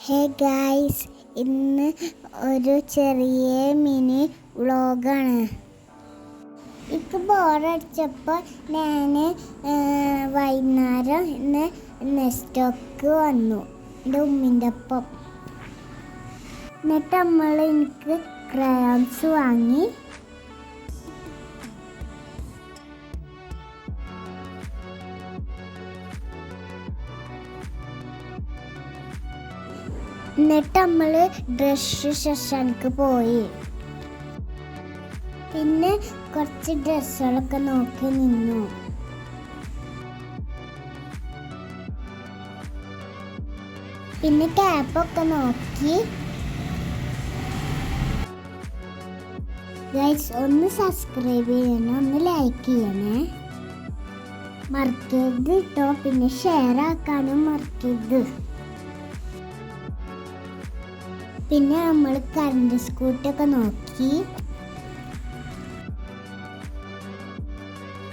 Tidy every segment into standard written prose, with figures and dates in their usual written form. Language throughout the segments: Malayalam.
ഹേ ഗായ്സ്, ഇന്ന് ഒരു ചെറിയ മിനി വ്ളോഗാണ്. എനിക്ക് ബോറടിച്ചപ്പോൾ ഞാൻ വൈകുന്നേരം ഇന്ന് നെസ്റ്റോക്ക് വന്നു എൻ്റെ ഉമ്മിൻ്റെ ഒപ്പം. എന്നിട്ട് എനിക്ക് ക്രയോൺസ് വാങ്ങി. എന്നിട്ട് ഡ്രസ് സെഷനിക്ക് പോയി. പിന്നെ കുറച്ച് ഡ്രസ്സുകളൊക്കെ നോക്കി നിന്നു. പിന്നെ ക്യാപ്പൊക്കെ നോക്കി. ഗൈസ്, ഒന്ന് സബ്സ്ക്രൈബ് ചെയ്യണം, ഒന്ന് ലൈക്ക് ചെയ്യണേ, മറക്കരുത് കേട്ടോ. പിന്നെ ഷെയർ ആക്കാനും മറക്കരുത്. പിന്നെ കറണ്ട് സ്കൂട്ടൊക്കെ നോക്കി.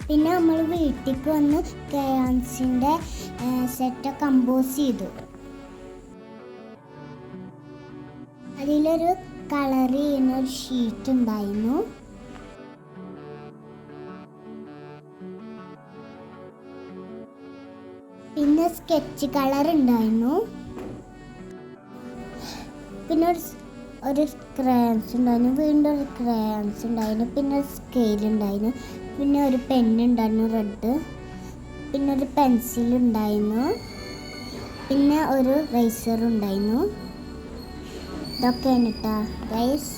പിന്നെ വീട്ടിലേക്ക് വന്ന് ക്രയോൺസിൻ്റെ സെറ്റ് കമ്പോസ് ചെയ്തു. അതിലൊരു കളർ ചെയ്യുന്ന ഒരു ഷീറ്റ് ഉണ്ടായിരുന്നു. പിന്നെ സ്കെച്ച് കളർ ഉണ്ടായിരുന്നു. പിന്നെ ഒരു ക്രയോൺസ് ഉണ്ടായിരുന്നു. വീണ്ടും ഒരു ക്രയോൺസ് ഉണ്ടായിരുന്നു. പിന്നെ ഒരു സ്കെയിൽ ഉണ്ടായിരുന്നു. പിന്നെ ഒരു പെന്നുണ്ടായിരുന്നു റെഡ്. പിന്നെ ഒരു പെൻസിൽ ഉണ്ടായിരുന്നു. പിന്നെ ഒരു റൈസർ ഉണ്ടായിരുന്നു. ഇതൊക്കെയാണ് കേട്ടോ ഗൈസ്.